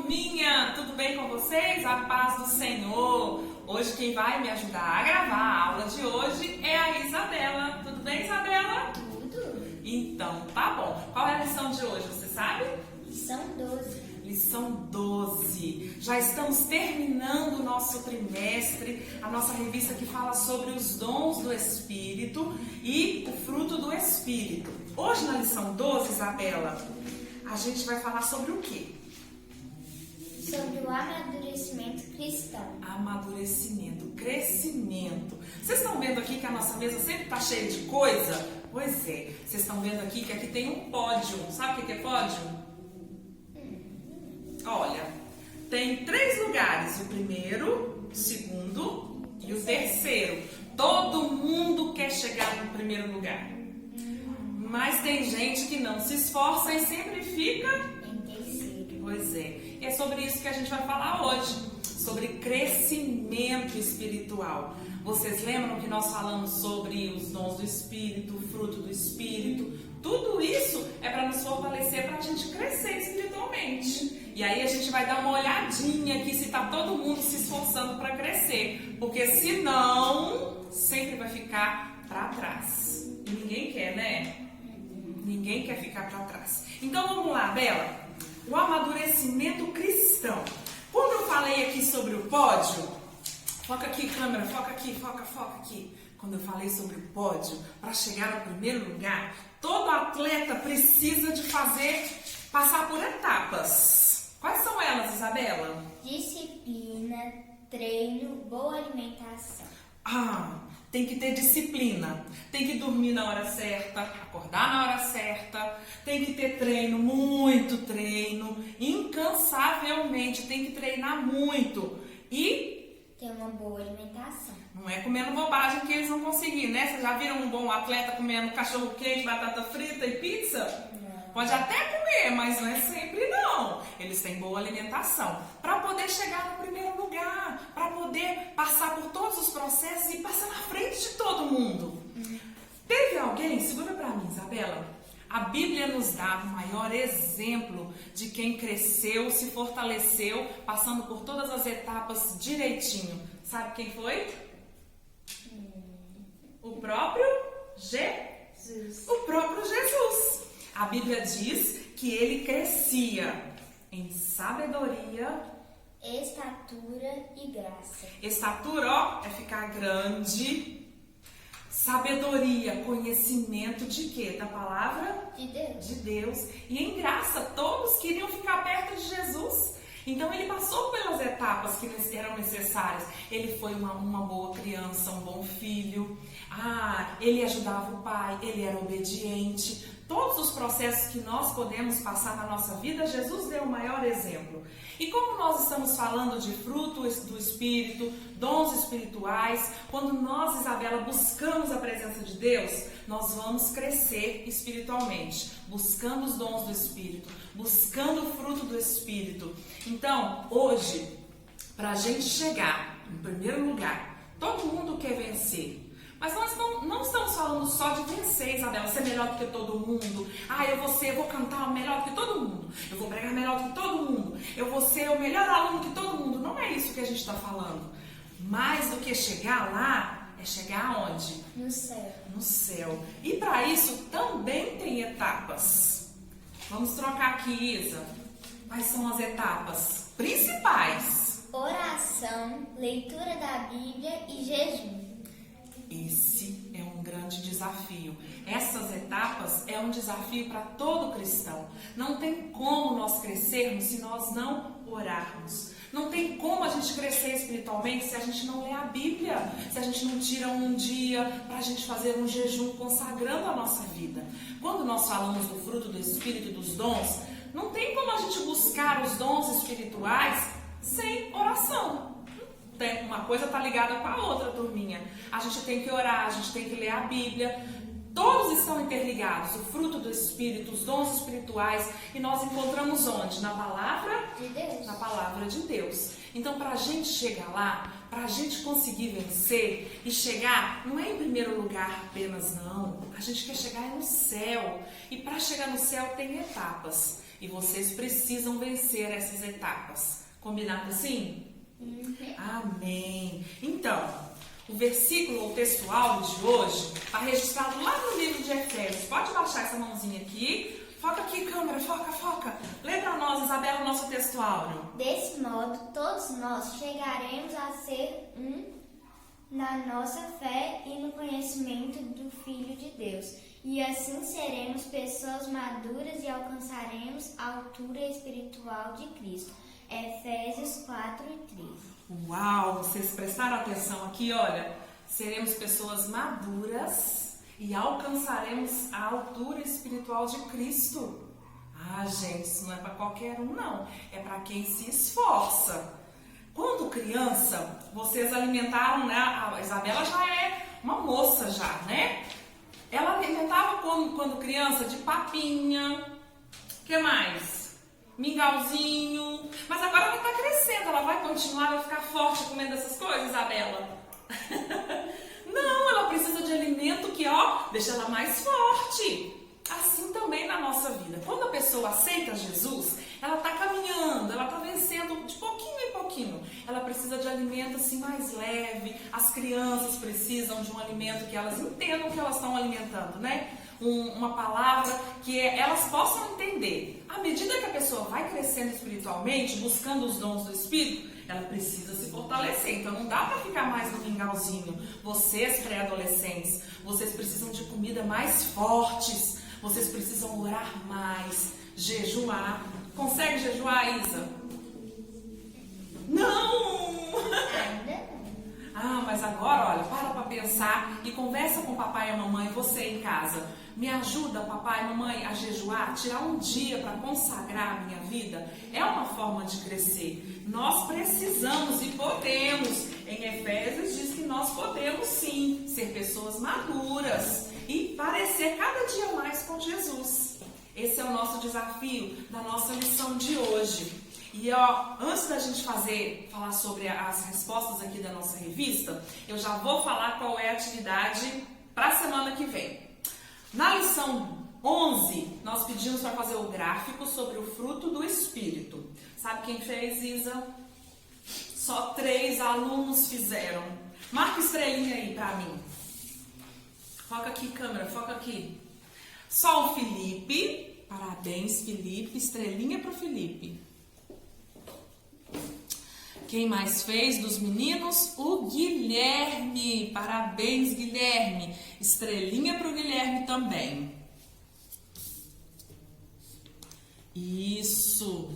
turminha! Tudo bem com vocês? A paz do Senhor! Hoje quem vai me ajudar a gravar a aula de hoje é a Isabela. Tudo bem, Isabela? Tudo. Então, tá bom. Qual é a lição de hoje, você sabe? Lição 12. Lição 12. Já estamos terminando o nosso trimestre, a nossa revista que fala sobre os dons do Espírito e o fruto do Espírito. Hoje na lição 12, Isabela, a gente vai falar sobre o quê? Sobre o amadurecimento cristão. Amadurecimento, crescimento. Vocês estão vendo aqui que a nossa mesa sempre está cheia de coisa? Pois é, vocês estão vendo aqui que aqui tem um pódio. Sabe o que é pódio? Olha, tem 3 lugares, o primeiro, o segundo e o terceiro. Todo mundo quer chegar no primeiro lugar. Mas tem gente que não se esforça e sempre fica Em terceiro. Pois é, e é sobre isso que a gente vai falar hoje, sobre crescimento espiritual. Vocês lembram que nós falamos sobre os dons do Espírito, o fruto do Espírito? Tudo isso é para nos fortalecer, para a gente crescer espiritualmente. E aí a gente vai dar uma olhadinha aqui se está todo mundo se esforçando para crescer, porque senão sempre vai ficar para trás. E ninguém quer, né? Ninguém quer ficar para trás. Então vamos lá, Bela. O amadurecimento cristão. Quando eu falei aqui sobre o pódio, foca aqui, câmera, foca aqui, foca aqui. Quando eu falei sobre o pódio, para chegar no primeiro lugar, todo atleta precisa de passar por etapas. Quais são elas, Isabela? Disciplina, treino, boa alimentação. Tem que ter disciplina, tem que dormir na hora certa, acordar na hora certa, tem que ter treino, muito treino, incansavelmente, tem que treinar muito e Ter uma boa alimentação. não é comendo bobagem que eles vão conseguir, né? Vocês já viram um bom atleta comendo cachorro quente, batata frita e pizza? Não. Pode até comer, mas não é sempre não. Eles têm boa alimentação para poder chegar no primeiro lugar, para poder passar por todos os processos e passar na frente de todo mundo. Teve alguém, segura para mim, Isabela, a Bíblia nos dá o maior exemplo de quem cresceu, se fortaleceu, passando por todas as etapas direitinho. Sabe quem foi? O próprio Jesus. O próprio Jesus. A Bíblia diz que ele crescia em sabedoria. Estatura e graça. Estatura, ó, é ficar grande. Sabedoria, conhecimento de quê? Da palavra De Deus. de Deus. E em graça, todos queriam ficar perto de Jesus. Então ele passou pelas etapas que eram necessárias. Ele foi uma boa criança, um bom filho. Ele ajudava o pai, ele era obediente. Todos os processos que nós podemos passar na nossa vida, Jesus deu o maior exemplo. E como nós estamos falando de frutos do Espírito, dons espirituais, quando nós, Isabela, buscamos a presença de Deus, nós vamos crescer espiritualmente, buscando os dons do Espírito, buscando o fruto do Espírito. Então, hoje, para a gente chegar em primeiro lugar, todo mundo quer vencer. Mas nós não estamos falando só de vencer, Isabela, ser melhor do que todo mundo. Eu vou cantar melhor do que todo mundo. Eu vou pregar melhor do que todo mundo. Eu vou ser o melhor aluno que todo mundo. Não é isso que a gente está falando. Mais do que chegar lá, é chegar aonde? No céu. No céu. E para isso também tem etapas. Vamos trocar aqui, Isa. Quais são as etapas principais? Oração, leitura da Bíblia e jejum. Esse é um grande desafio. Essas etapas é um desafio para todo cristão. Não tem como nós crescermos se nós não orarmos. Não tem como a gente crescer espiritualmente se a gente não ler a Bíblia, se a gente não tira um dia para a gente fazer um jejum consagrando a nossa vida. Quando nós falamos do fruto do Espírito e dos dons, não tem como a gente buscar os dons espirituais sem oração. Uma coisa está ligada com a outra, turminha. A gente tem que orar, a gente tem que ler a Bíblia. Todos estão interligados. O fruto do Espírito, os dons espirituais. E nós encontramos onde? Na palavra De Deus. Na palavra de Deus. Então, para a gente chegar lá, para a gente conseguir vencer e chegar, não é em primeiro lugar apenas, não. A gente quer chegar no céu. E para chegar no céu tem etapas. E vocês precisam vencer essas etapas. Combinado assim? Amém. Então, o versículo ou textual de hoje está registrado lá no livro de Efésios. Pode baixar essa mãozinha aqui. Foca aqui, câmera, foca. Lê para nós, Isabela, o nosso textual. Desse modo, todos nós chegaremos a ser um na nossa fé e no conhecimento do Filho de Deus. E assim seremos pessoas maduras e alcançaremos a altura espiritual de Cristo. Efésios 4:13. Uau, vocês prestaram atenção aqui, olha. Seremos pessoas maduras e alcançaremos a altura espiritual de Cristo. Ah, gente, isso não é para qualquer um, não. É para quem se esforça. Quando criança, vocês alimentaram, né? A Isabela já é uma moça já, né? Ela alimentava quando criança de papinha. O que mais? Mingauzinho. Mas agora ela está crescendo, ela vai continuar, vai ficar forte comendo essas coisas, Isabela? Não, ela precisa de alimento que, ó, deixa ela mais forte. Assim também na nossa vida. Quando a pessoa aceita Jesus, ela está caminhando, ela está vencendo de pouquinho em pouquinho. Ela precisa de alimento assim mais leve. As crianças precisam de um alimento que elas entendam que elas estão alimentando, né? Uma palavra que elas possam entender. À medida que a pessoa vai crescendo espiritualmente, buscando os dons do Espírito, ela precisa se fortalecer. Então não dá para ficar mais no mingauzinho. Vocês, pré-adolescentes, vocês precisam de comida mais fortes. Vocês precisam orar mais, jejuar. Consegue jejuar, Isa? Não! Ainda não. Ah, mas agora, olha, para pensar e conversa com o papai e a mamãe, você em casa. Me ajuda, papai e mamãe, a jejuar, tirar um dia para consagrar a minha vida. É uma forma de crescer. Nós precisamos e podemos. Em Efésios diz que nós podemos sim ser pessoas maduras e parecer cada dia mais com Jesus. Esse é o nosso desafio da nossa lição de hoje. E antes da gente falar sobre as respostas aqui da nossa revista, eu já vou falar qual é a atividade para a semana que vem. Na lição 11, nós pedimos para fazer o gráfico sobre o fruto do Espírito. Sabe quem fez, Isa? Só 3 alunos fizeram. Marca estrelinha aí para mim. Foca aqui, câmera, foca aqui. Só o Felipe. Parabéns, Felipe. Estrelinha para o Felipe. Quem mais fez dos meninos? O Guilherme. Parabéns, Guilherme. Estrelinha para o Guilherme também. Isso.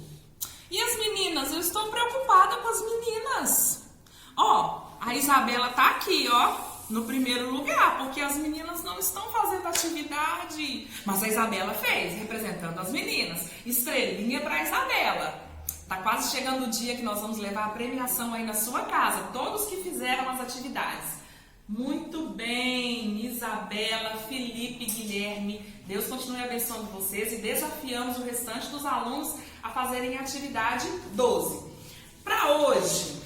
E as meninas? Eu estou preocupada com as meninas. A Isabela tá aqui, no primeiro lugar, porque as meninas não estão fazendo atividade. Mas a Isabela fez, representando as meninas. Estrelinha para a Isabela. Tá quase chegando o dia que nós vamos levar a premiação aí na sua casa. Todos que fizeram as atividades. Muito bem, Isabela, Felipe, Guilherme. Deus continue abençoando vocês e desafiamos o restante dos alunos a fazerem a atividade 12. Para hoje,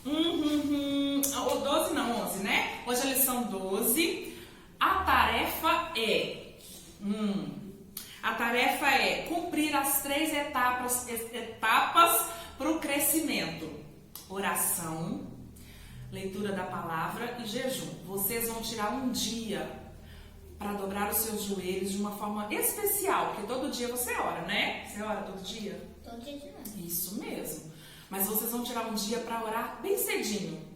12 não, 11, né? Hoje é a lição 12. A tarefa é cumprir as 3 etapas para o crescimento. Oração, leitura da palavra e jejum. Vocês vão tirar um dia para dobrar os seus joelhos de uma forma especial, porque todo dia você ora, né? Você ora todo dia? Todo dia não. Isso mesmo. Mas vocês vão tirar um dia para orar bem cedinho.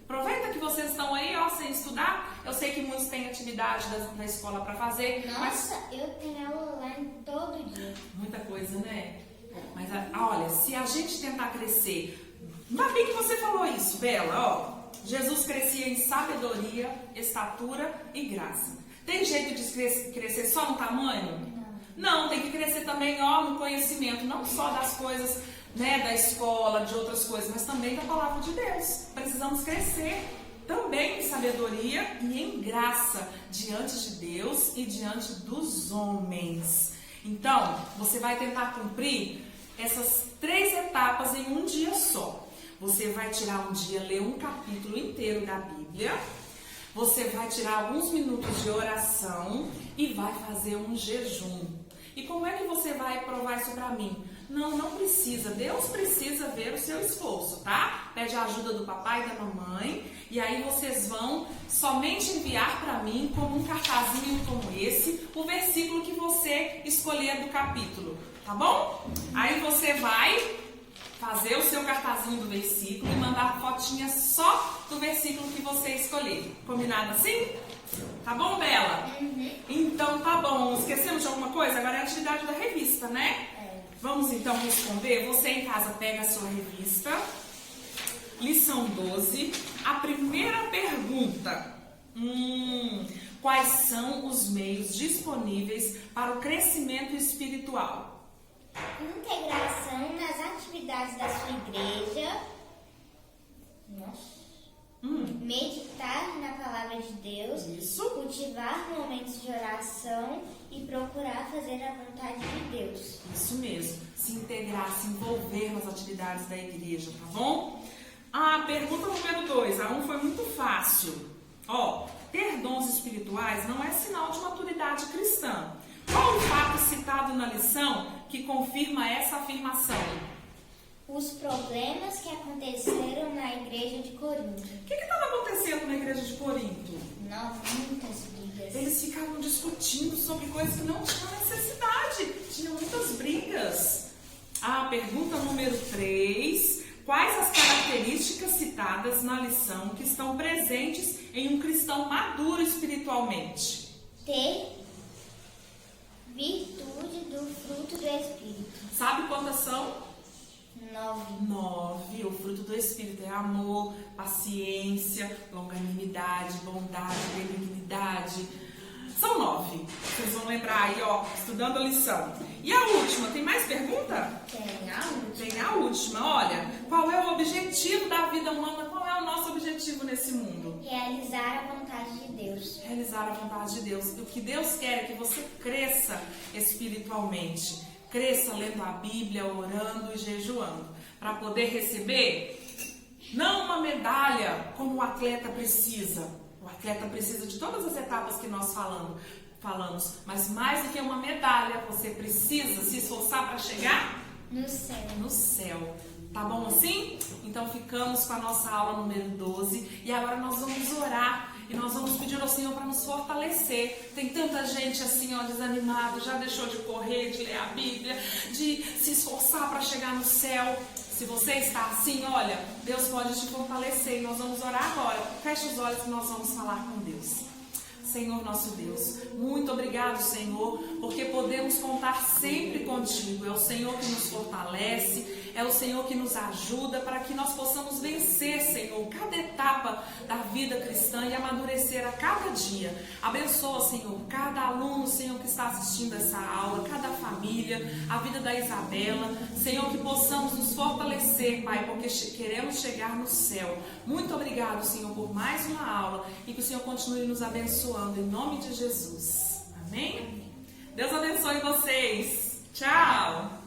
Aproveita que vocês estão aí, sem estudar. Eu sei que muitos têm atividade da escola para fazer. Nossa, eu tenho aula online todo dia. Muita coisa, né? Mas olha, se a gente tentar crescer... Ainda bem que você falou isso, Bela. Jesus crescia em sabedoria, estatura e graça. Tem jeito de crescer só no tamanho? Não, tem que crescer também no conhecimento. Não só das coisas... da escola, de outras coisas, mas também da palavra de Deus. Precisamos crescer também em sabedoria e em graça diante de Deus e diante dos homens. Então, você vai tentar cumprir essas 3 etapas em um dia só. Você vai tirar um dia, ler um capítulo inteiro da Bíblia. Você vai tirar alguns minutos de oração e vai fazer um jejum. E como é que você vai provar isso para mim? Não precisa. Deus precisa ver o seu esforço, tá? Pede a ajuda do papai e da mamãe. E aí vocês vão somente enviar para mim, como um cartazinho como esse, o versículo que você escolher do capítulo, tá bom? Aí você vai fazer o seu cartazinho do versículo e mandar fotinha só do versículo que você escolher. Combinado assim? Tá bom, Bela? Então tá bom. Esquecemos de alguma coisa? Agora é a atividade da revista, né? Vamos então responder. Você em casa pega a sua revista. Lição 12. A primeira pergunta. Quais são os meios disponíveis para o crescimento espiritual? Integração nas atividades da sua igreja. Meditar na palavra de Deus. Isso. Cultivar momentos de oração e procurar fazer a vontade de Deus. Isso mesmo. Se integrar, se envolver nas atividades da igreja, tá bom? A pergunta número 2. A 1 foi muito fácil. Ter dons espirituais não é sinal de maturidade cristã. Qual o fato citado na lição que confirma essa afirmação? Os problemas que aconteceram na igreja de Corinto. O que estava acontecendo na igreja de Corinto? Muitas brigas. Eles ficavam discutindo sobre coisas que não tinham necessidade. Tinham muitas brigas. A pergunta número 3. Quais as características citadas na lição que estão presentes em um cristão maduro espiritualmente? Ter virtude do fruto do Espírito. Sabe quantas são? 9. O fruto do Espírito é amor, paciência, longanimidade, bondade, benignidade. São 9. Vocês vão lembrar aí, estudando a lição. E a última, tem mais pergunta? Tem a última. Olha, qual é o objetivo da vida humana? Qual é o nosso objetivo nesse mundo? Realizar a vontade de Deus. Realizar a vontade de Deus. O que Deus quer é que você cresça espiritualmente. Cresça lendo a Bíblia, orando e jejuando. Para poder receber, não uma medalha como o atleta precisa. O atleta precisa de todas as etapas que nós falamos. Mas mais do que uma medalha, você precisa se esforçar para chegar no céu. Tá bom assim? Então ficamos com a nossa aula número 12. E agora nós vamos orar. E nós vamos pedir ao Senhor para nos fortalecer. Tem tanta gente assim, desanimada, já deixou de correr, de ler a Bíblia, de se esforçar para chegar no céu. Se você está assim, Deus pode te fortalecer. E nós vamos orar agora. Feche os olhos e nós vamos falar com Deus. Senhor nosso Deus, muito obrigado, Senhor, porque podemos contar sempre contigo. É o Senhor que nos fortalece, é o Senhor que nos ajuda para que nós possamos vencer, Senhor, cada etapa da vida cristã e amadurecer a cada dia. Abençoa, Senhor, cada aluno, Senhor, que está assistindo essa aula, cada família, a vida da Isabela. Senhor, que possamos nos fortalecer, Pai, porque queremos chegar no céu. Muito obrigado, Senhor, por mais uma aula e que o Senhor continue nos abençoando. Em nome de Jesus. Amém? Deus abençoe vocês. Tchau!